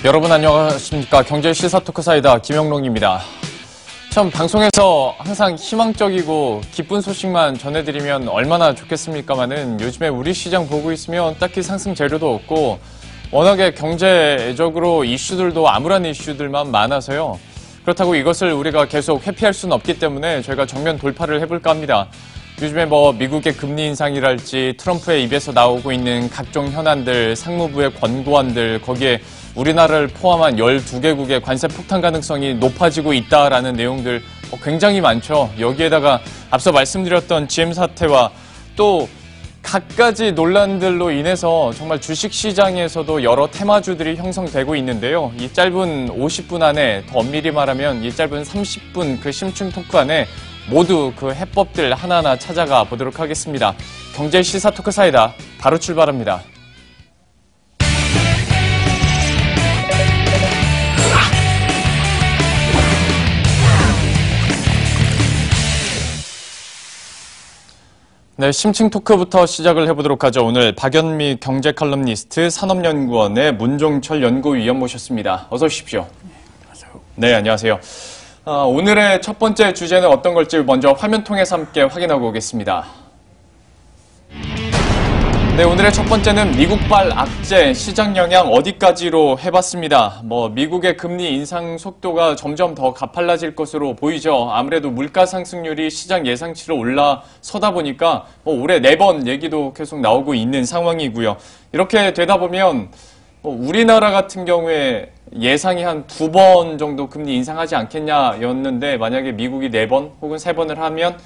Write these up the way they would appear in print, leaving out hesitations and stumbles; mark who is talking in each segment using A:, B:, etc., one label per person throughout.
A: 여러분 안녕하십니까. 경제 시사 토크 사이다 김영롱입니다. 참 방송에서 항상 희망적이고 기쁜 소식만 전해드리면 얼마나 좋겠습니까마는 요즘에 우리 시장 보고 있으면 딱히 상승 재료도 없고 워낙에 경제적으로 이슈들도 암울한 이슈들만 많아서요. 그렇다고 이것을 우리가 계속 회피할 수는 없기 때문에 저희가 정면 돌파를 해볼까 합니다. 요즘에 미국의 금리 인상이랄지 트럼프의 입에서 나오고 있는 각종 현안들, 상무부의 권고안들, 거기에 우리나라를 포함한 12개국의 관세 폭탄 가능성이 높아지고 있다라는 내용들 굉장히 많죠. 여기에다가 앞서 말씀드렸던 GM 사태와 또 갖가지 논란들로 인해서 정말 주식시장에서도 여러 테마주들이 형성되고 있는데요. 이 짧은 50분 안에, 더 엄밀히 말하면 이 짧은 30분 그 심층 토크 안에 모두 그 해법들 하나하나 찾아가 보도록 하겠습니다. 경제 시사 토크 사이다 바로 출발합니다. 네, 심층 토크부터 시작을 해보도록 하죠. 오늘 박연미 경제 칼럼니스트, 산업연구원의 문종철 연구위원 모셨습니다. 어서 오십시오. 네, 안녕하세요. 오늘의 첫 번째 주제는 어떤 걸지 먼저 화면 통해서 함께 확인하고 오겠습니다. 네, 오늘의 첫 번째는 미국발 악재, 시장 영향 어디까지로 해봤습니다. 미국의 금리 인상 속도가 점점 더 가팔라질 것으로 보이죠. 아무래도 물가 상승률이 시장 예상치로 올라서다 보니까 올해 4번 얘기도 계속 나오고 있는 상황이고요. 이렇게 되다 보면 우리나라 같은 경우에 예상이 한 2번 정도 금리 인상하지 않겠냐였는데 만약에 미국이 4번 혹은 3번을 하면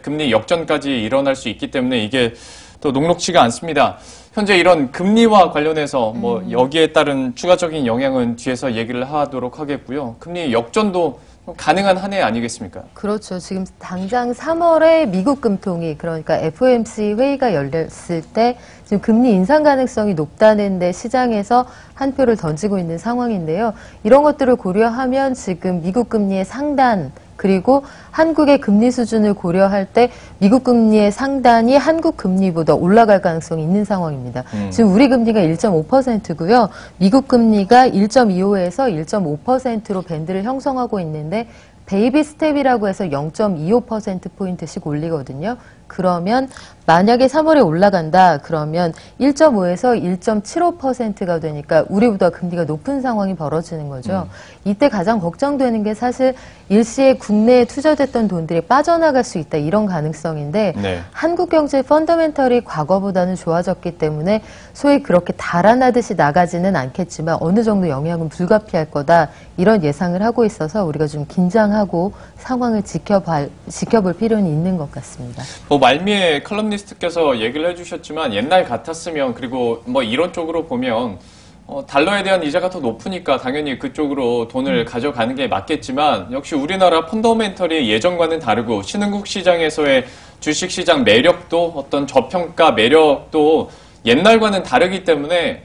A: 금리 역전까지 일어날 수 있기 때문에 이게 또 녹록치가 않습니다. 현재 이런 금리와 관련해서 여기에 따른 추가적인 영향은 뒤에서 얘기를 하도록 하겠고요. 금리 역전도 가능한 한 해 아니겠습니까? 그렇죠.
B: 지금 당장 3월에 미국 금통위, 그러니까 FOMC 회의가 열렸을 때 지금 금리 인상 가능성이 높다는 데 시장에서 한 표를 던지고 있는 상황인데요. 이런 것들을 고려하면 지금 미국 금리의 상단, 그리고 한국의 금리 수준을 고려할 때 미국 금리의 상단이 한국 금리보다 올라갈 가능성이 있는 상황입니다. 지금 우리 금리가 1.5%고요. 미국 금리가 1.25에서 1.5%로 밴드를 형성하고 있는데 베이비 스텝이라고 해서 0.25%포인트씩 올리거든요. 그러면 만약에 3월에 올라간다 그러면 1.5에서 1.75%가 되니까 우리보다 금리가 높은 상황이 벌어지는 거죠. 이때 가장 걱정되는 게 사실 일시에 국내에 투자됐던 돈들이 빠져나갈 수 있다 이런 가능성인데 네. 한국 경제의 펀더멘털이 과거보다는 좋아졌기 때문에 소위 그렇게 달아나듯이 나가지는 않겠지만 어느 정도 영향은 불가피할 거다 이런 예상을 하고 있어서 우리가 좀 긴장하고 상황을 지켜볼 필요는 있는 것 같습니다.
A: 말미에 칼럼니스트께서 얘기를 해주셨지만 옛날 같았으면 그리고 이론적으로 보면 달러에 대한 이자가 더 높으니까 당연히 그쪽으로 돈을 가져가는 게 맞겠지만 역시 우리나라 펀더멘털이 예전과는 다르고 신흥국 시장에서의 주식시장 매력도 어떤 저평가 매력도 옛날과는 다르기 때문에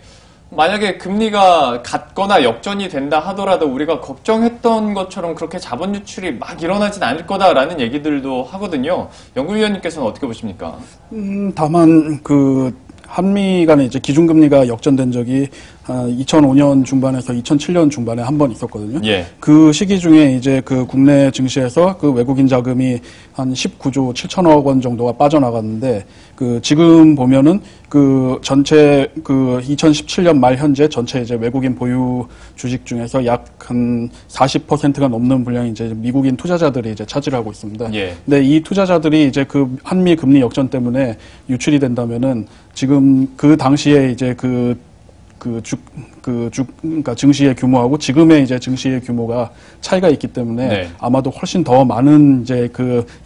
A: 만약에 금리가 같거나 역전이 된다 하더라도 우리가 걱정했던 것처럼 그렇게 자본 유출이 막 일어나진 않을 거다라는 얘기들도 하거든요. 연구위원님께서는 어떻게 보십니까?
C: 다만 한미 간에 이제 기준금리가 역전된 적이 2005년 중반에서 2007년 중반에 한 번 있었거든요. 예. 그 시기 중에 이제 국내 증시에서 외국인 자금이 한 19조 7천억 원 정도가 빠져나갔는데 지금 보면은 전체 2017년 말 현재 전체 이제 외국인 보유 주식 중에서 약 한 40%가 넘는 분량이 이제 미국인 투자자들이 이제 차지를 하고 있습니다. 예. 근데 이 투자자들이 이제 한미 금리 역전 때문에 유출이 된다면은 지금 당시에 이제 그러니까 증시의 규모하고 지금의 이제 증시의 규모가 차이가 있기 때문에 네. 아마도 훨씬 더 많은 이제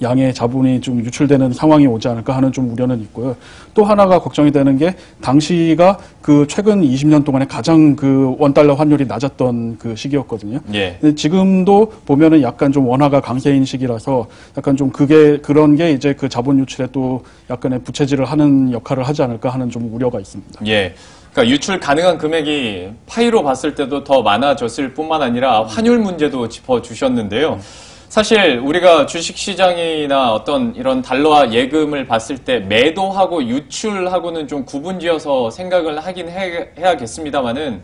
C: 양의 자본이 좀 유출되는 상황이 오지 않을까 하는 좀 우려는 있고요. 또 하나가 걱정이 되는 게 당시가 최근 20년 동안에 가장 원달러 환율이 낮았던 시기였거든요. 예. 근데 지금도 보면은 약간 좀 원화가 강세인 시기라서 약간 좀 그런 게 이제 자본 유출에 또 약간의 부채질을 하는 역할을 하지 않을까 하는 좀 우려가 있습니다.
A: 예. 그러니까 유출 가능한 금액이 파이로 봤을 때도 더 많아졌을 뿐만 아니라 환율 문제도 짚어주셨는데요. 사실 우리가 주식시장이나 어떤 이런 달러화 예금을 봤을 때 매도하고 유출하고는 좀 구분지어서 생각을 하긴 해야겠습니다만은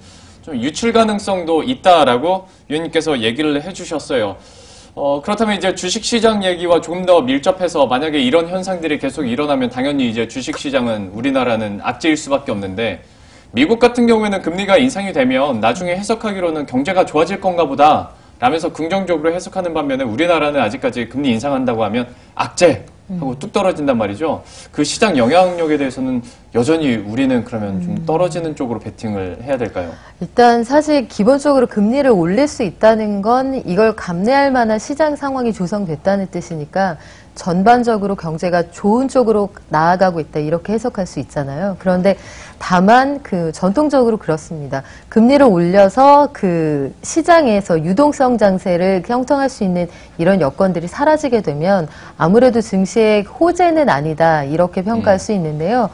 A: 좀 유출 가능성도 있다라고 위원님께서 얘기를 해주셨어요. 그렇다면 이제 주식시장 얘기와 조금 더 밀접해서 만약에 이런 현상들이 계속 일어나면 당연히 이제 주식시장은 우리나라는 악재일 수밖에 없는데 미국 같은 경우에는 금리가 인상이 되면 나중에 해석하기로는 경제가 좋아질 건가 보다 라면서 긍정적으로 해석하는 반면에 우리나라는 아직까지 금리 인상한다고 하면 악재 하고 뚝 떨어진단 말이죠. 그 시장 영향력에 대해서는 여전히 우리는 그러면 좀 떨어지는 쪽으로 베팅을 해야 될까요?
B: 일단 사실 기본적으로 금리를 올릴 수 있다는 건 이걸 감내할 만한 시장 상황이 조성됐다는 뜻이니까 전반적으로 경제가 좋은 쪽으로 나아가고 있다 이렇게 해석할 수 있잖아요. 그런데 다만 전통적으로 그렇습니다. 금리를 올려서 그 시장에서 유동성 장세를 형성할 수 있는 이런 여건들이 사라지게 되면 아무래도 증시의 호재는 아니다 이렇게 평가할 수 있는데요.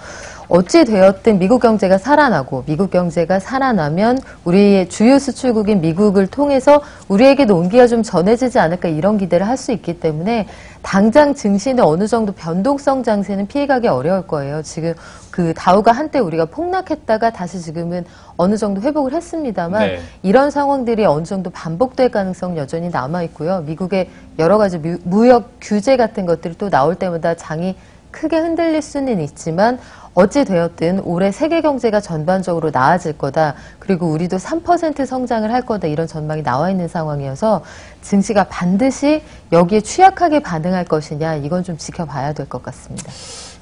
B: 어찌 되었든 미국 경제가 살아나고 미국 경제가 살아나면 우리의 주요 수출국인 미국을 통해서 우리에게도 온기가 좀 전해지지 않을까 이런 기대를 할 수 있기 때문에 당장 증시는 어느 정도 변동성 장세는 피해가기 어려울 거예요. 지금 그 다우가 한때 우리가 폭락했다가 다시 지금은 어느 정도 회복을 했습니다만 네. 이런 상황들이 어느 정도 반복될 가능성 여전히 남아있고요. 미국의 여러 가지 무역 규제 같은 것들이 또 나올 때마다 장이 크게 흔들릴 수는 있지만 어찌 되었든 올해 세계 경제가 전반적으로 나아질 거다. 그리고 우리도 3% 성장을 할 거다. 이런 전망이 나와 있는 상황이어서 증시가 반드시 여기에 취약하게 반응할 것이냐. 이건 좀 지켜봐야 될 것 같습니다.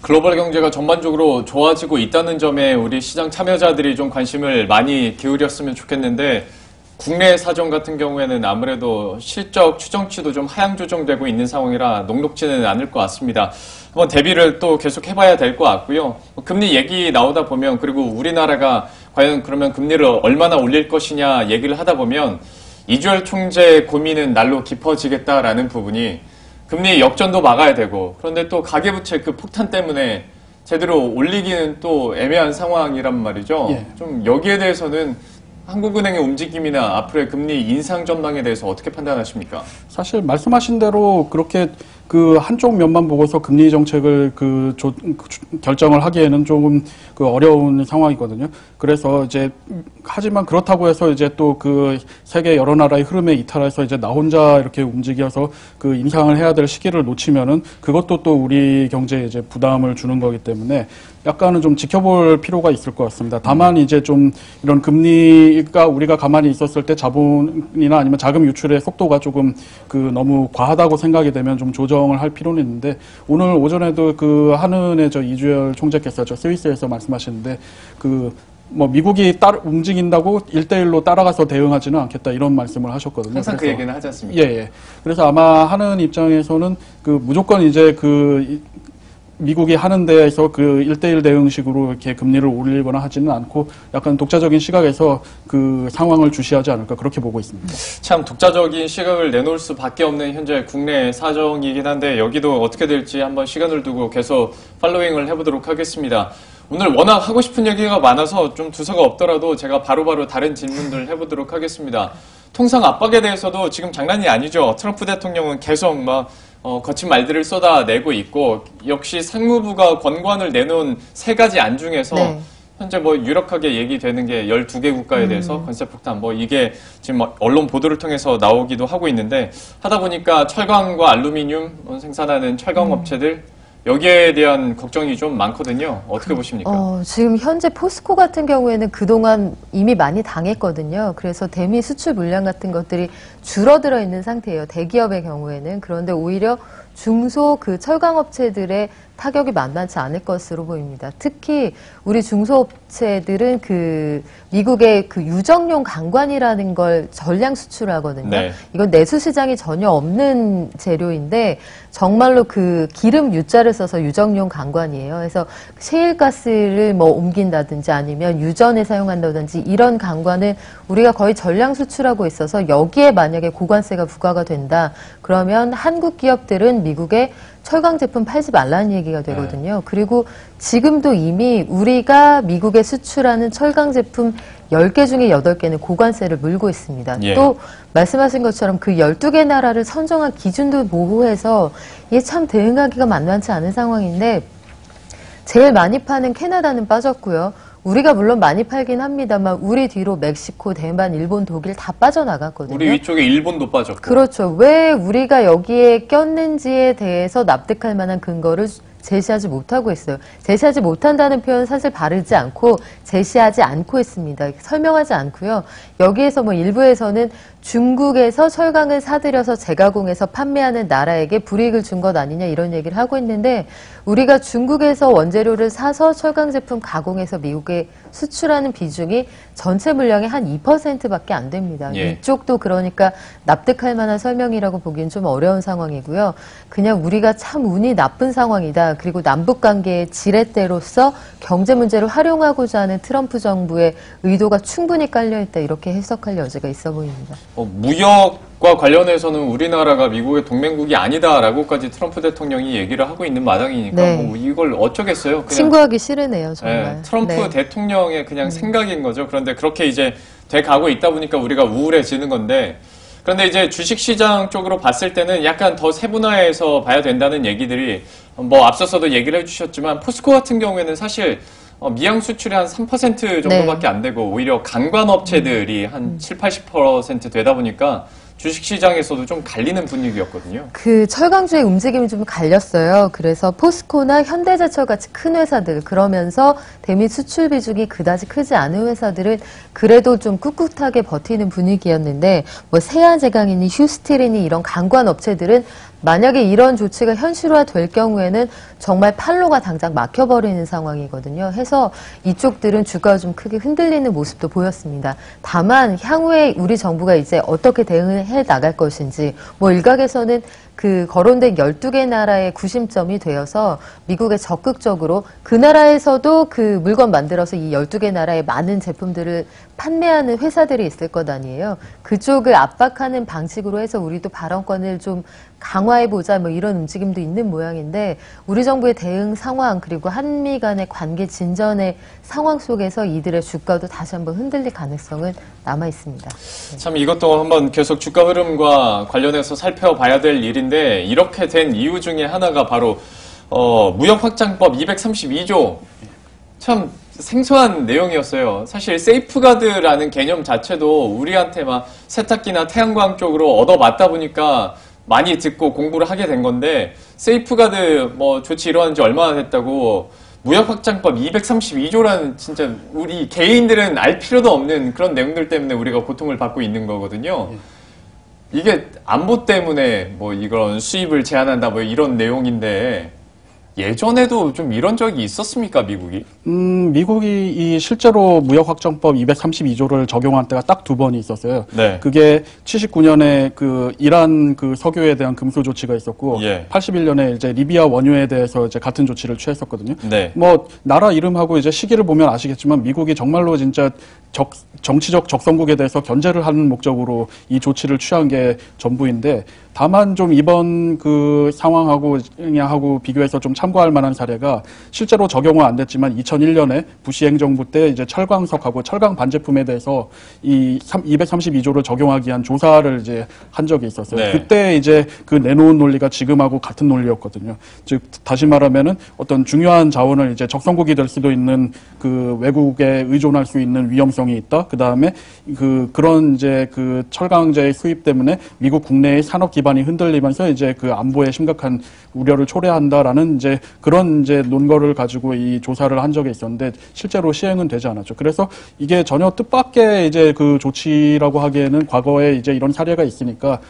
A: 글로벌 경제가 전반적으로 좋아지고 있다는 점에 우리 시장 참여자들이 좀 관심을 많이 기울였으면 좋겠는데 국내 사정 같은 경우에는 아무래도 실적 추정치도 좀 하향 조정되고 있는 상황이라 녹록지는 않을 것 같습니다. 한번 대비를 또 계속 해봐야 될 것 같고요. 금리 얘기 나오다 보면 그리고 우리나라가 과연 그러면 금리를 얼마나 올릴 것이냐 얘기를 하다 보면 이주열 총재의 고민은 날로 깊어지겠다라는 부분이 금리 역전도 막아야 되고 그런데 또 가계부채 그 폭탄 때문에 제대로 올리기는 또 애매한 상황이란 말이죠.
C: 예.
A: 좀 여기에 대해서는 한국은행의 움직임이나 앞으로의 금리 인상 전망에 대해서 어떻게 판단하십니까?
C: 사실 말씀하신 대로 그렇게 그 한쪽 면만 보고서 금리 정책을 결정을 하기에는 조금 어려운 상황이거든요. 그래서 이제 하지만 그렇다고 해서 이제 또 그 세계 여러 나라의 흐름에 이탈해서 이제 나 혼자 이렇게 움직여서 그 인상을 해야 될 시기를 놓치면은 그것도 또 우리 경제에 이제 부담을 주는 거기 때문에 약간은 좀 지켜볼 필요가 있을 것 같습니다. 다만 이제 좀 이런 금리가 우리가 가만히 있었을 때 자본이나 아니면 자금 유출의 속도가 조금 너무 과하다고 생각이 되면 좀 조정을 할 필요는 있는데 오늘 오전에도 한은의 이주열 총재께서 스위스에서 말씀하시는데 미국이 움직인다고 1대1로 따라가서 대응하지는 않겠다 이런 말씀을 하셨거든요.
A: 항상 그 얘기는 하지 않습니까?
C: 예. 그래서 아마 한은 입장에서는 무조건 이제 미국이 하는 데에서 1대1 대응식으로 이렇게 금리를 올리거나 하지는 않고 약간 독자적인 시각에서 그 상황을 주시하지 않을까 그렇게 보고 있습니다.
A: 참 독자적인 시각을 내놓을 수밖에 없는 현재 국내 사정이긴 한데 여기도 어떻게 될지 한번 시간을 두고 계속 팔로잉을 해보도록 하겠습니다. 오늘 워낙 하고 싶은 얘기가 많아서 좀 두서가 없더라도 제가 바로바로 다른 질문들 해보도록 하겠습니다. 통상 압박에 대해서도 지금 장난이 아니죠. 트럼프 대통령은 계속 거친 말들을 쏟아내고 있고 역시 상무부가 권고안을 내놓은 3가지 안 중에서 네. 현재 유력하게 얘기되는 게 12개 국가에 대해서 관세폭탄 이게 지금 언론 보도를 통해서 나오기도 하고 있는데 하다 보니까 철강과 알루미늄 생산하는 철강 업체들 여기에 대한 걱정이 좀 많거든요. 어떻게 보십니까?
B: 지금 현재 포스코 같은 경우에는 그동안 이미 많이 당했거든요. 그래서 대미 수출 물량 같은 것들이 줄어들어 있는 상태예요. 대기업의 경우에는. 그런데 오히려 중소 철강업체들의 타격이 만만치 않을 것으로 보입니다. 특히 우리 중소업체들은 미국의 유정용 강관이라는 걸 전량 수출하거든요. 네. 이건 내수 시장이 전혀 없는 재료인데 정말로 기름 U자를 써서 유정용 강관이에요. 그래서 셰일가스를 옮긴다든지 아니면 유전에 사용한다든지 이런 강관은 우리가 거의 전량 수출하고 있어서 여기에 만약에 고관세가 부과가 된다. 그러면 한국 기업들은 미국에 철강 제품 팔지 말라는 얘기가 되거든요. 네. 그리고 지금도 이미 우리가 미국에 수출하는 철강 제품 10개 중에 8개는 고관세를 물고 있습니다. 예. 또 말씀하신 것처럼 12개 나라를 선정한 기준도 모호해서 이게 참 대응하기가 만만치 않은 상황인데 제일 많이 파는 캐나다는 빠졌고요. 우리가 물론 많이 팔긴 합니다만 우리 뒤로 멕시코, 대만, 일본, 독일 다 빠져나갔거든요.
A: 우리 위쪽에 일본도 빠졌고.
B: 그렇죠. 왜 우리가 여기에 꼈는지에 대해서 납득할 만한 근거를 제시하지 못하고 있어요. 제시하지 못한다는 표현 사실 바르지 않고 제시하지 않고 있습니다. 설명하지 않고요. 여기에서 뭐 일부에서는 중국에서 철강을 사들여서 재가공해서 판매하는 나라에게 불이익을 준 것 아니냐 이런 얘기를 하고 있는데 우리가 중국에서 원재료를 사서 철강 제품 가공해서 미국에 수출하는 비중이 전체 물량의 한 2%밖에 안 됩니다.
A: 예.
B: 이쪽도 그러니까 납득할 만한 설명이라고 보기엔 좀 어려운 상황이고요. 그냥 우리가 참 운이 나쁜 상황이다. 그리고 남북관계의 지렛대로서 경제 문제를 활용하고자 하는 트럼프 정부의 의도가 충분히 깔려있다. 이렇게 해석할 여지가 있어 보입니다.
A: 무역과 관련해서는 우리나라가 미국의 동맹국이 아니다라고까지 트럼프 대통령이 얘기를 하고 있는 마당이니까
B: 네.
A: 뭐 이걸 어쩌겠어요. 그냥
B: 친구하기 싫으네요, 정말.
A: 네, 트럼프
B: 네.
A: 대통령의 그냥 생각인 거죠. 그런데 그렇게 이제 돼가고 있다 보니까 우리가 우울해지는 건데 그런데 이제 주식시장 쪽으로 봤을 때는 약간 더 세분화해서 봐야 된다는 얘기들이 뭐 앞서서도 얘기를 해주셨지만 포스코 같은 경우에는 사실 미양 수출이 한 3% 정도밖에 안 되고 오히려 관광업체들이 한 7, 80% 되다 보니까 주식시장에서도 좀 갈리는 분위기였거든요.
B: 그 철강주의 움직임이 좀 갈렸어요. 그래서 포스코나 현대제철 같이 큰 회사들 그러면서 대미 수출 비중이 그다지 크지 않은 회사들은 그래도 좀 꿋꿋하게 버티는 분위기였는데 뭐 세아제강이니 휴스틸이니 이런 관광 업체들은 만약에 이런 조치가 현실화될 경우에는 정말 판로가 당장 막혀버리는 상황이거든요. 해서 이쪽들은 주가가 좀 크게 흔들리는 모습도 보였습니다. 다만 향후에 우리 정부가 이제 어떻게 대응을 해 나갈 것인지 뭐 일각에서는 그 거론된 12개 나라의 구심점이 되어서 미국에 적극적으로 그 나라에서도 그 물건 만들어서 이 12개 나라의 많은 제품들을 판매하는 회사들이 있을 것 아니에요. 그쪽을 압박하는 방식으로 해서 우리도 발언권을 좀 강화해보자 뭐 이런 움직임도 있는 모양인데 우리 정부의 대응 상황 그리고 한미 간의 관계 진전의 상황 속에서 이들의 주가도 다시 한번 흔들릴 가능성은 남아 있습니다.
A: 참 이것도 한번 계속 주가 흐름과 관련해서 살펴봐야 될 일인데 이렇게 된 이유 중에 하나가 바로 무역확장법 232조 참 생소한 내용이었어요. 사실 세이프가드라는 개념 자체도 우리한테 막 세탁기나 태양광 쪽으로 얻어맞다 보니까 많이 듣고 공부를 하게 된 건데 세이프가드 뭐 조치 이루어진 지 얼마나 됐다고 무역확장법 232조라는 진짜 우리 개인들은 알 필요도 없는 그런 내용들 때문에 우리가 고통을 받고 있는 거거든요. 이게 안보 때문에 뭐 이런 수입을 제한한다 뭐 이런 내용인데 예전에도 좀 이런 적이 있었습니까, 미국이?
C: 미국이 이 실제로 무역확정법 232조를 적용한 때가 딱 두 번이 있었어요.
A: 네.
C: 그게 79년에 그 이란 그 석유에 대한 금수 조치가 있었고,
A: 예.
C: 81년에 이제 리비아 원유에 대해서 이제 같은 조치를 취했었거든요.
A: 네.
C: 뭐 나라 이름하고 이제 시기를 보면 아시겠지만 미국이 정말로 진짜 정치적 적성국에 대해서 견제를 하는 목적으로 이 조치를 취한 게 전부인데 다만 좀 이번 그 상황하고 비교해서 좀 참고할 만한 사례가 실제로 적용은 안 됐지만 2001년에 부시 행정부 때 이제 철광석하고 철강 반제품에 대해서 이 232조를 적용하기 위한 조사를 이제 한 적이 있었어요.
A: 네.
C: 그때 이제 그 내놓은 논리가 지금하고 같은 논리였거든요. 즉 다시 말하면은 어떤 중요한 자원을 이제 적성국이 될 수도 있는 그 외국에 의존할 수 있는 위험성이 있다. 그 다음에 그런 이제 그 철강제의 수입 때문에 미국 국내의 산업 기반이 흔들리면서 이제 그 안보에 심각한 우려를 초래한다라는 이제 그런 이제 논거를 가지고 이 조사를 한 적이 있었는데 실제로 시행은 되지 않았죠. 그래서 이게 전혀 뜻밖의 이제 그 조치라고 하기에는 과거에 이제 이런 사례가 있으니까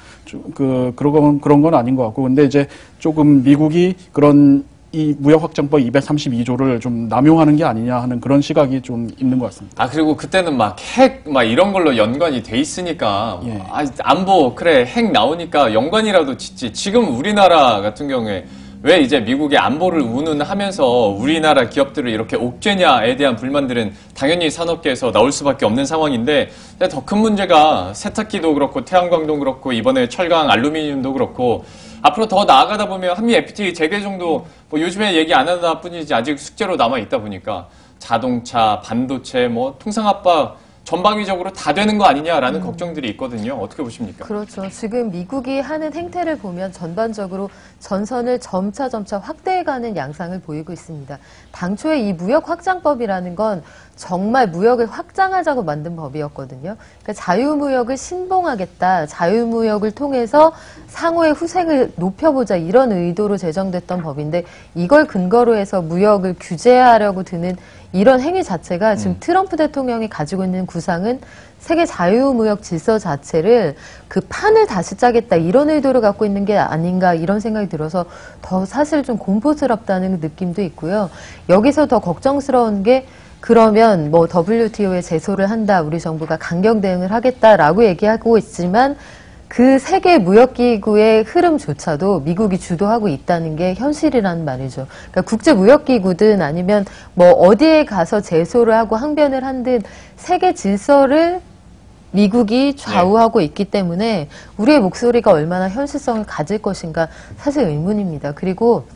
C: 그런 건 아닌 것 같고 근데 이제 조금 미국이 그런 이 무역확장법 232조를 좀 남용하는 게 아니냐 하는 그런 시각이 좀 있는 것 같습니다.
A: 아, 그리고 그때는 막 핵, 막 이런 걸로 연관이 돼 있으니까.
C: 예.
A: 아, 안보, 그래, 핵 나오니까 연관이라도 짓지. 지금 우리나라 같은 경우에 왜 이제 미국의 안보를 운운하면서 우리나라 기업들을 이렇게 옥죄냐에 대한 불만들은 당연히 산업계에서 나올 수밖에 없는 상황인데 더 큰 문제가 세탁기도 그렇고 태양광도 그렇고 이번에 철강, 알루미늄도 그렇고 앞으로 더 나아가다 보면 한미 FTA 재개정도 뭐 요즘에 얘기 안 하다 뿐이지 아직 숙제로 남아 있다 보니까 자동차, 반도체, 뭐 통상압박 전방위적으로 다 되는 거 아니냐라는 걱정들이 있거든요. 어떻게 보십니까?
B: 그렇죠. 지금 미국이 하는 행태를 보면 전반적으로 전선을 점차 확대해가는 양상을 보이고 있습니다. 당초에 이 무역 확장법이라는 건 정말 무역을 확장하자고 만든 법이었거든요. 그러니까 자유무역을 신봉하겠다, 자유무역을 통해서 상호의 후생을 높여보자 이런 의도로 제정됐던 법인데 이걸 근거로 해서 무역을 규제하려고 드는 이런 행위 자체가 지금 트럼프 대통령이 가지고 있는 구상은 세계 자유무역 질서 자체를 그 판을 다시 짜겠다 이런 의도를 갖고 있는 게 아닌가 이런 생각이 들어서 더 사실 좀 공포스럽다는 느낌도 있고요. 여기서 더 걱정스러운 게 그러면 뭐 WTO에 제소를 한다, 우리 정부가 강경 대응을 하겠다라고 얘기하고 있지만 그 세계 무역기구의 흐름조차도 미국이 주도하고 있다는 게 현실이라는 말이죠. 그러니까 국제무역기구든 아니면 뭐 어디에 가서 제소를 하고 항변을 한든 세계 질서를 미국이 좌우하고 있기 때문에 우리의 목소리가 얼마나 현실성을 가질 것인가 사실 의문입니다. 그리고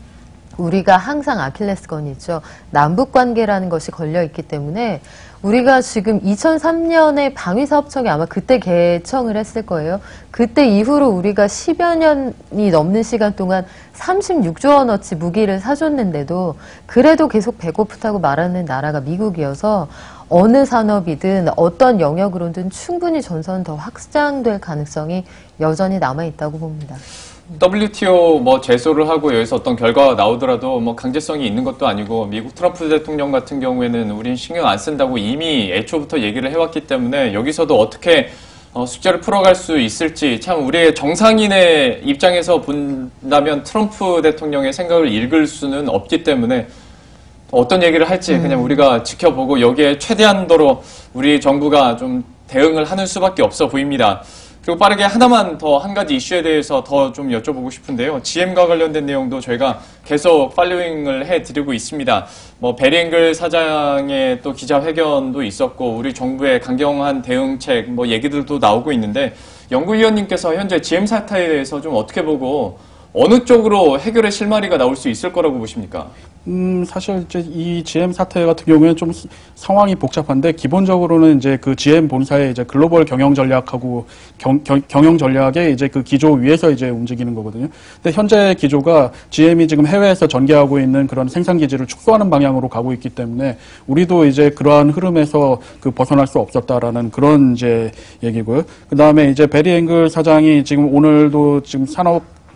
B: 우리가 항상 아킬레스건이 있죠. 남북관계라는 것이 걸려있기 때문에 우리가 지금 2003년에 방위사업청이 아마 그때 개청을 했을 거예요. 그때 이후로 우리가 10여 년이 넘는 시간 동안 36조 원어치 무기를 사줬는데도 그래도 계속 배고프다고 말하는 나라가 미국이어서 어느 산업이든 어떤 영역으로든 충분히 전선은 더 확장될 가능성이 여전히 남아있다고 봅니다.
A: WTO 뭐 제소를 하고 여기서 어떤 결과가 나오더라도 뭐 강제성이 있는 것도 아니고 미국 트럼프 대통령 같은 경우에는 우린 신경 안 쓴다고 이미 애초부터 얘기를 해왔기 때문에 여기서도 어떻게 숙제를 풀어갈 수 있을지 참 우리의 정상인의 입장에서 본다면 트럼프 대통령의 생각을 읽을 수는 없기 때문에 어떤 얘기를 할지 그냥 우리가 지켜보고 여기에 최대한도로 우리 정부가 좀 대응을 하는 수밖에 없어 보입니다. 그리고 빠르게 하나만 더 한 가지 이슈에 대해서 더 좀 여쭤보고 싶은데요. GM과 관련된 내용도 저희가 계속 팔로잉을 해드리고 있습니다. 뭐 베리앵글 사장의 또 기자회견도 있었고 우리 정부의 강경한 대응책 뭐 얘기들도 나오고 있는데 연구위원님께서 현재 GM 사태에 대해서 좀 어떻게 보고 어느 쪽으로 해결의 실마리가 나올 수 있을 거라고 보십니까?
C: 사실 이제 이 GM 사태 같은 경우에는 좀 상황이 복잡한데 기본적으로는 이제 그 GM 본사의 이제 글로벌 경영 전략하고 경영 전략의 이제 그 기조 위에서 이제 움직이는 거거든요. 근데 현재 기조가 GM이 지금 해외에서 전개하고 있는 그런 생산 기지를 축소하는 방향으로 가고 있기 때문에 우리도 이제 그러한 흐름에서 그 벗어날 수 없었다라는 그런 이제 얘기고요. 그 다음에 이제 베리 앵글 사장이 지금 오늘도 지금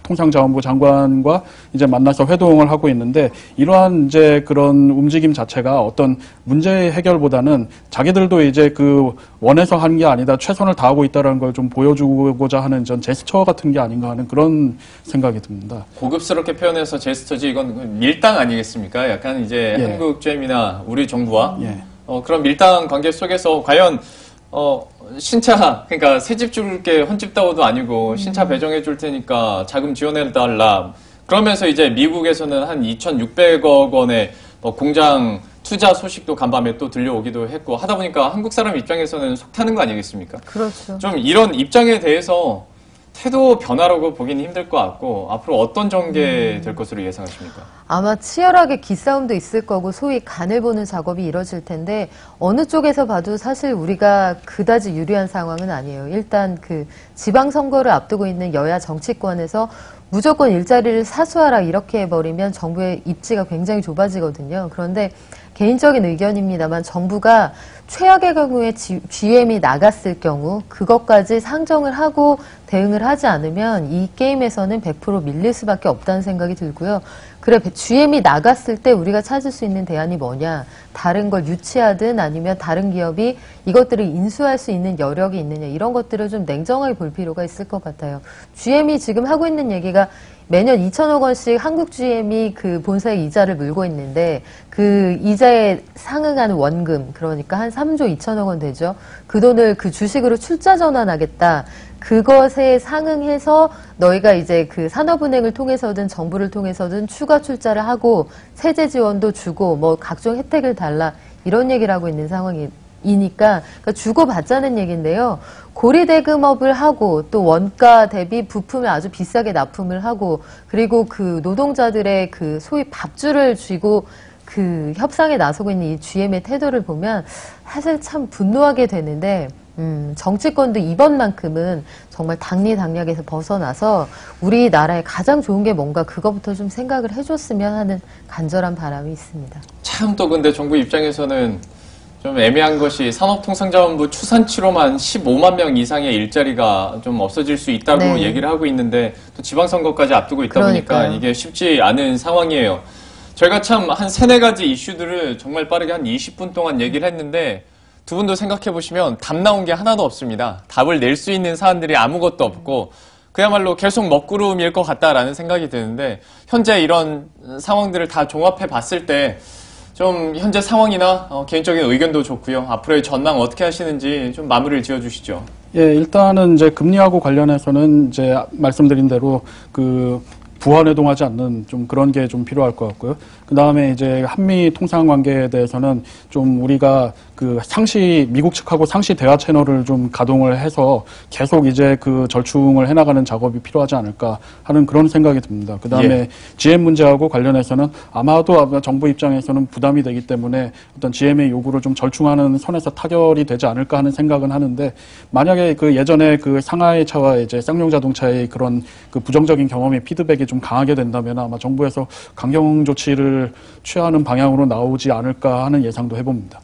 C: 통상자원부 장관과 이제 만나서 회동을 하고 있는데 이러한 이제 그런 움직임 자체가 어떤 문제 해결보다는 자기들도 이제 그 원해서 하는 게 아니다 최선을 다하고 있다는 걸 좀 보여주고자 하는 전 제스처 같은 게 아닌가 하는 그런 생각이 듭니다.
A: 고급스럽게 표현해서 제스처지 이건 밀당 아니겠습니까? 약간 이제
C: 예.
A: 한국 GM이나 우리 정부와
C: 예.
A: 그런 밀당 관계 속에서 과연 신차, 그러니까 새집 줄게 헌집 다오도 아니고 신차 배정해 줄 테니까 자금 지원해 달라. 그러면서 이제 미국에서는 한 2,600억 원의 공장 투자 소식도 간밤에 또 들려오기도 했고 하다 보니까 한국 사람 입장에서는 속 타는 거 아니겠습니까?
B: 그렇죠.
A: 좀 이런 입장에 대해서 태도 변화라고 보기는 힘들 것 같고 앞으로 어떤 전개될 것으로 예상하십니까?
B: 아마 치열하게 기싸움도 있을 거고 소위 간을 보는 작업이 이뤄질 텐데 어느 쪽에서 봐도 사실 우리가 그다지 유리한 상황은 아니에요. 일단 그 지방선거를 앞두고 있는 여야 정치권에서 무조건 일자리를 사수하라 이렇게 해버리면 정부의 입지가 굉장히 좁아지거든요. 그런데 개인적인 의견입니다만 정부가 최악의 경우에 GM이 나갔을 경우 그것까지 상정을 하고 대응을 하지 않으면 이 게임에서는 100% 밀릴 수밖에 없다는 생각이 들고요. 그래 GM이 나갔을 때 우리가 찾을 수 있는 대안이 뭐냐. 다른 걸 유치하든 아니면 다른 기업이 이것들을 인수할 수 있는 여력이 있느냐. 이런 것들을 좀 냉정하게 볼 필요가 있을 것 같아요. GM이 지금 하고 있는 얘기가 매년 2천억 원씩 한국 GM이 그 본사의 이자를 물고 있는데 그 이자에 상응하는 원금 그러니까 한 3조 2천억 원 되죠. 그 돈을 그 주식으로 출자 전환하겠다. 그것에 상응해서 너희가 이제 그 산업은행을 통해서든 정부를 통해서든 추가 출자를 하고 세제 지원도 주고 뭐 각종 혜택을 달라 이런 얘기를 하고 있는 상황이니까 그러니까 주고받자는 얘기인데요. 고리대금업을 하고 또 원가 대비 부품을 아주 비싸게 납품을 하고 그리고 그 노동자들의 그 소위 밥줄을 쥐고 그 협상에 나서고 있는 이 GM의 태도를 보면 사실 참 분노하게 되는데 정치권도 이번만큼은 정말 당리당략에서 벗어나서 우리나라에 가장 좋은 게 뭔가 그거부터 좀 생각을 해줬으면 하는 간절한 바람이 있습니다.
A: 참 또 근데 정부 입장에서는 좀 애매한 것이 산업통상자원부 추산치로만 15만 명 이상의 일자리가 좀 없어질 수 있다고
B: 네.
A: 얘기를 하고 있는데 또 지방선거까지 앞두고 있다
B: 그러니까요.
A: 보니까 이게 쉽지 않은 상황이에요. 저희가 참 한 3-4가지 이슈들을 정말 빠르게 한 20분 동안 얘기를 했는데 두 분도 생각해 보시면 답 나온 게 하나도 없습니다. 답을 낼 수 있는 사안들이 아무것도 없고 그야말로 계속 먹구름일 것 같다라는 생각이 드는데 현재 이런 상황들을 다 종합해 봤을 때 좀 현재 상황이나 개인적인 의견도 좋고요. 앞으로의 전망 어떻게 하시는지 좀 마무리를 지어주시죠.
C: 예, 일단은 이제 금리하고 관련해서는 이제 말씀드린 대로 그 부활해동하지 않는 좀 그런 게 좀 필요할 것 같고요. 그 다음에 이제 한미 통상 관계에 대해서는 좀 우리가 그 미국 측하고 상시 대화 채널을 좀 가동을 해서 계속 이제 그 절충을 해나가는 작업이 필요하지 않을까 하는 그런 생각이 듭니다. 그 다음에 GM 문제하고 관련해서는 아마도 정부 입장에서는 부담이 되기 때문에 어떤 GM의 요구를 좀 절충하는 선에서 타결이 되지 않을까 하는 생각은 하는데 만약에 그 예전에 그 상하이차와 이제 쌍용자동차의 그런 그 부정적인 경험의 피드백이 좀 강하게 된다면 아마 정부에서 강경 조치를 취하는 방향으로 나오지 않을까 하는 예상도 해봅니다.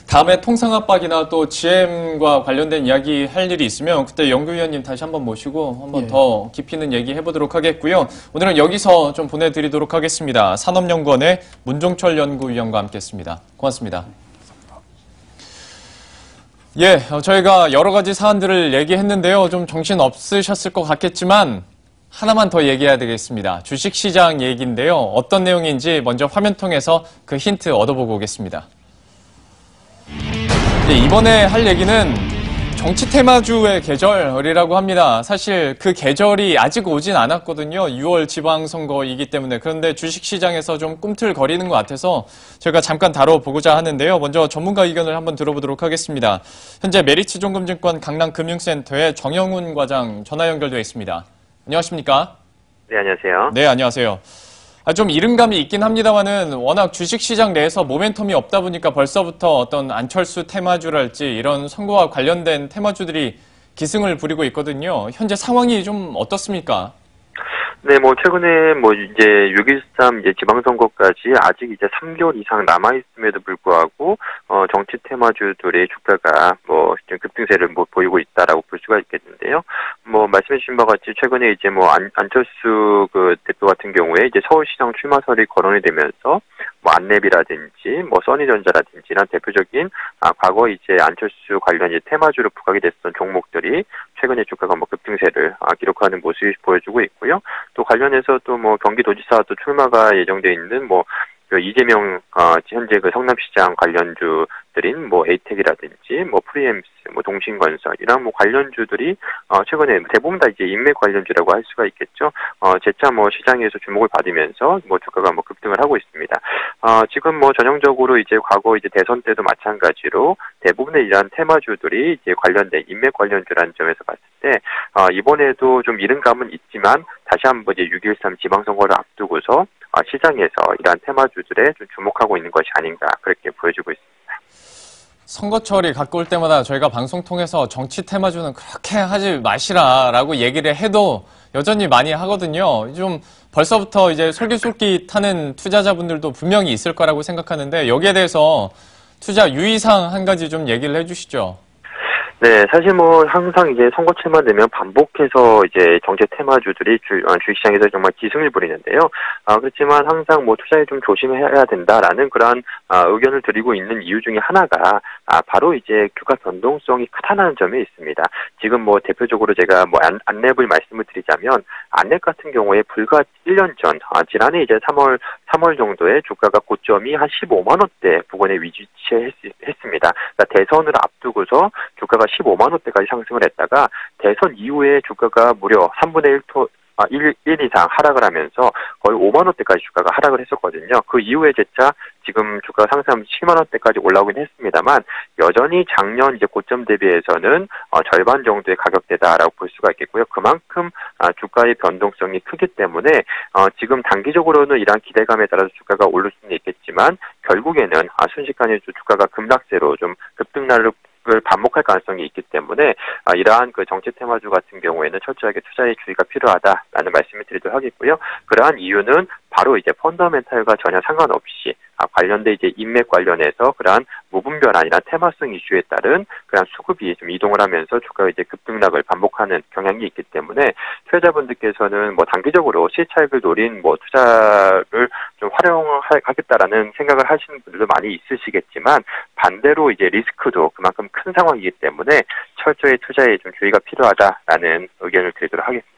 A: 다음에 통상 압박이나 또 GM과 관련된 이야기 할 일이 있으면 그때 연구위원님 다시 한번 모시고 한번 더 깊이 있는 얘기 해보도록 하겠고요. 오늘은 여기서 좀 보내드리도록 하겠습니다. 산업연구원의 문종철 연구위원과 함께했습니다. 고맙습니다. 예, 저희가 여러 가지 사안들을 얘기했는데요. 좀 정신 없으셨을 것 같겠지만 하나만 더 얘기해야 되겠습니다. 주식시장 얘기인데요. 어떤 내용인지 먼저 화면 통해서 그 힌트 얻어보고 오겠습니다. 네, 이번에 할 얘기는 정치 테마주의 계절이라고 합니다. 사실 그 계절이 아직 오진 않았거든요. 6월 지방선거이기 때문에. 그런데 주식시장에서 좀 꿈틀거리는 것 같아서 저희가 잠깐 다뤄보고자 하는데요. 먼저 전문가 의견을 한번 들어보도록 하겠습니다. 현재 메리츠종금증권 강남금융센터의 정영훈 과장 전화 연결되어 있습니다. 안녕하십니까?
D: 네, 안녕하세요.
A: 네, 안녕하세요. 좀 이른감이 있긴 합니다만은 워낙 주식시장 내에서 모멘텀이 없다 보니까 벌써부터 어떤 안철수 테마주랄지 이런 선거와 관련된 테마주들이 기승을 부리고 있거든요. 현재 상황이 좀 어떻습니까?
D: 네, 최근에 이제 6.13 이제 지방선거까지 아직 이제 3개월 이상 남아있음에도 불구하고, 정치 테마주들의 주가가 지금 급등세를 보이고 있다라고 볼 수가 있겠는데요. 말씀해주신 바와 같이 최근에 이제 안철수 그 대표 같은 경우에 이제 서울시장 출마설이 거론이 되면서 안랩이라든지 써니전자라든지 이런 대표적인 과거 이제 안철수 관련 이제 테마주로 부각이 됐던 종목들이 최근에 주가가 급등세를 기록하는 모습이 보여주고 있고요. 또 관련해서 또 경기도지사 또 출마가 예정돼 있는 그 이재명 현재 그 성남시장 관련주들인 에이텍이라든지 프리엠스, 동신건설 이런 관련주들이 최근에 대부분 다 이제 인맥 관련주라고 할 수가 있겠죠. 재차 시장에서 주목을 받으면서 주가가 급등을 하고 있습니다. 지금 전형적으로 이제 과거 이제 대선 때도 마찬가지로 대부분의 이러한 테마주들이 이제 관련된 인맥 관련주라는 점에서 봤을 때 이번에도 좀 이른감은 있지만 다시 한번 이제 6.13 지방선거를 앞두고서 시장에서 이러한 테마주들에 좀 주목하고 있는 것이 아닌가 그렇게 보여지고 있습니다.
A: 선거철이 가까울 때마다 저희가 방송 통해서 정치 테마주는 그렇게 하지 마시라라고 얘기를 해도 여전히 많이 하거든요. 좀 벌써부터 이제 솔깃솔깃하는 투자자분들도 분명히 있을 거라고 생각하는데 여기에 대해서 투자 유의사항 한 가지 좀 얘기를 해주시죠.
D: 네, 사실 항상 이제 선거철만 되면 반복해서 이제 정치 테마주들이 주식시장에서 정말 기승을 부리는데요. 그렇지만 항상 투자에 좀 조심해야 된다라는 그러한 의견을 드리고 있는 이유 중에 하나가 바로 이제 주가 변동성이 크다는 점에 있습니다. 지금 대표적으로 제가 안랩을 말씀을 드리자면 안랩 같은 경우에 불과 1년 전 지난해 이제 3월 정도에 주가가 고점이 한 15만 원대 부근에 위치했습니다. 그러니까 대선을 앞두고서 주가가 15만 원대까지 상승을 했다가 대선 이후에 주가가 무려 3분의 1 이상 하락을 하면서 거의 5만 원대까지 주가가 하락을 했었거든요. 그 이후에 재차 지금 주가 상승 7만 원대까지 올라오긴 했습니다만 여전히 작년 이제 고점 대비해서는 절반 정도의 가격대다라고 볼 수가 있겠고요. 그만큼 주가의 변동성이 크기 때문에 지금 단기적으로는 이러한 기대감에 따라서 주가가 오를 수는 있겠지만 결국에는 순식간에 주가가 급락세로 좀 급등락을 반복할 가능성이 있기 때문에 이러한 그 정치 테마주 같은 경우에는 철저하게 투자에 주의가 필요하다라는 말씀을 드리도록 하겠고요. 그러한 이유는 바로 이제 펀더멘탈과 전혀 상관없이 관련된 이제 인맥 관련해서 그러한 무분별한이나 테마성 이슈에 따른 그러한 수급이 좀 이동을 하면서 주가가 이제 급등락을 반복하는 경향이 있기 때문에 투자자분들께서는 뭐 단기적으로 시차익을 노린 뭐 투자를 좀 활용하겠다라는 생각을 하시는 분들도 많이 있으시겠지만 반대로 이제 리스크도 그만큼 큰 상황이기 때문에 철저히 투자에 좀 주의가 필요하다라는 의견을 드리도록 하겠습니다.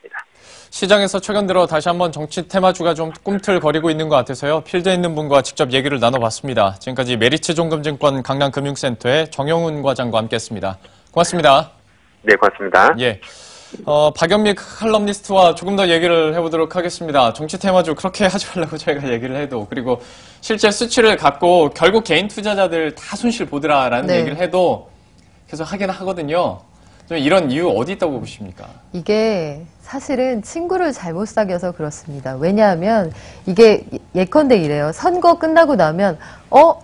A: 시장에서 최근 들어 다시 한번 정치 테마주가 좀 꿈틀거리고 있는 것 같아서요. 필드에 있는 분과 직접 얘기를 나눠봤습니다. 지금까지 메리츠종금증권 강남금융센터의 정영훈 과장과 함께했습니다. 고맙습니다.
D: 네, 고맙습니다.
A: 예. 박연미 칼럼니스트와 조금 더 얘기를 해보도록 하겠습니다. 정치 테마주 그렇게 하지 말라고 저희가 얘기를 해도 그리고 실제 수치를 갖고 결국 개인 투자자들 다 손실 보더라라는
B: 네.
A: 얘기를 해도 계속 하긴 하거든요. 좀 이런 이유 어디 있다고 보십니까?
B: 이게 사실은 친구를 잘못 사귀어서 그렇습니다. 왜냐하면 이게 예컨대 이래요. 선거 끝나고 나면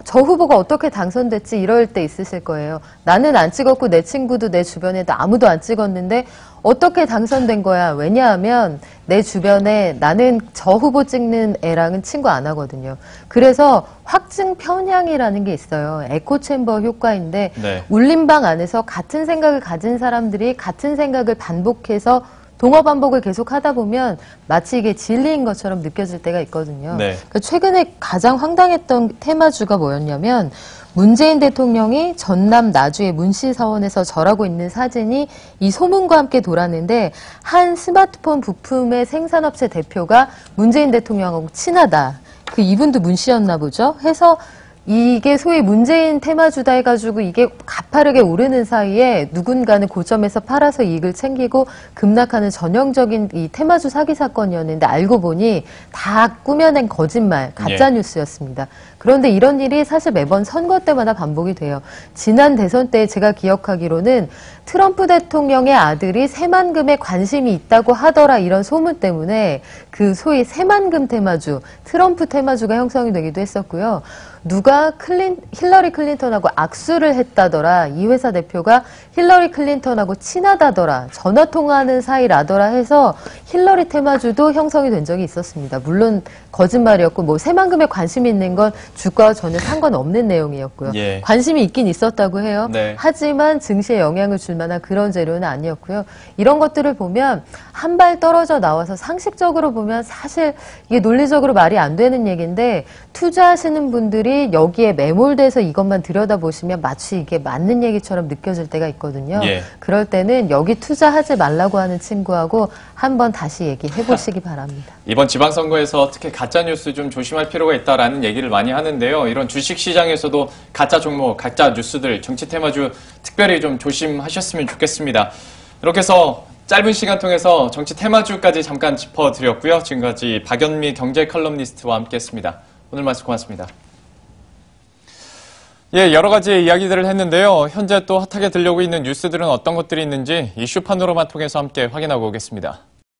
B: 저 후보가 어떻게 당선됐지 이럴 때 있으실 거예요. 나는 안 찍었고 내 친구도 내 주변에도 아무도 안 찍었는데 어떻게 당선된 거야? 왜냐하면 내 주변에 나는 저 후보 찍는 애랑은 친구 안 하거든요. 그래서 확증 편향이라는 게 있어요. 에코챔버 효과인데
A: 네.
B: 울림방 안에서 같은 생각을 가진 사람들이 같은 생각을 반복해서 동어 반복을 계속 하다 보면 마치 이게 진리인 것처럼 느껴질 때가 있거든요.
A: 네.
B: 그러니까 최근에 가장 황당했던 테마주가 뭐였냐면 문재인 대통령이 전남 나주의 문씨사원에서 절하고 있는 사진이 이 소문과 함께 돌았는데 한 스마트폰 부품의 생산업체 대표가 문재인 대통령하고 친하다. 그 이분도 문씨였나 보죠. 해서 이게 소위 문재인 테마주다 해가지고 이게 가파르게 오르는 사이에 누군가는 고점에서 팔아서 이익을 챙기고 급락하는 전형적인 이 테마주 사기 사건이었는데 알고 보니 다 꾸며낸 거짓말, 가짜뉴스였습니다. 그런데 이런 일이 사실 매번 선거 때마다 반복이 돼요. 지난 대선 때 제가 기억하기로는 트럼프 대통령의 아들이 새만금에 관심이 있다고 하더라 이런 소문 때문에 그 소위 새만금 테마주, 트럼프 테마주가 형성이 되기도 했었고요. 누가 힐러리 클린턴하고 악수를 했다더라. 이 회사 대표가 힐러리 클린턴하고 친하다더라. 전화 통화하는 사이라더라 해서 힐러리 테마주도 형성이 된 적이 있었습니다. 물론 거짓말이었고 뭐 새만금에 관심이 있는 건 주가와 전혀 상관없는 내용이었고요.
A: 예.
B: 관심이 있긴 있었다고 해요.
A: 네.
B: 하지만 증시에 영향을 줄 만한 그런 재료는 아니었고요. 이런 것들을 보면 한 발 떨어져 나와서 상식적으로 보면 사실 이게 논리적으로 말이 안 되는 얘기인데 투자하시는 분들이 여기에 매몰돼서 이것만 들여다보시면 마치 이게 맞는 얘기처럼 느껴질 때가 있거든요.
A: 예.
B: 그럴 때는 여기 투자하지 말라고 하는 친구하고 한번 다시 얘기해 보시기 바랍니다.
A: 이번 지방선거에서 특히 가짜뉴스 좀 조심할 필요가 있다라는 얘기를 많이 하는데요. 이런 주식시장에서도 가짜 종목, 가짜 뉴스들, 정치 테마주 특별히 좀 조심하셨으면 좋겠습니다. 이렇게 해서 짧은 시간 통해서 정치 테마주까지 잠깐 짚어드렸고요. 지금까지 박연미 경제 칼럼니스트와 함께했습니다. 오늘 말씀 고맙습니다. 예, 여러 가지 이야기들을 했는데요. 현재 또 핫하게 들려오고 있는 뉴스들은 어떤 것들이 있는지 이슈 파노라마 통해서 함께 확인하고 오겠습니다.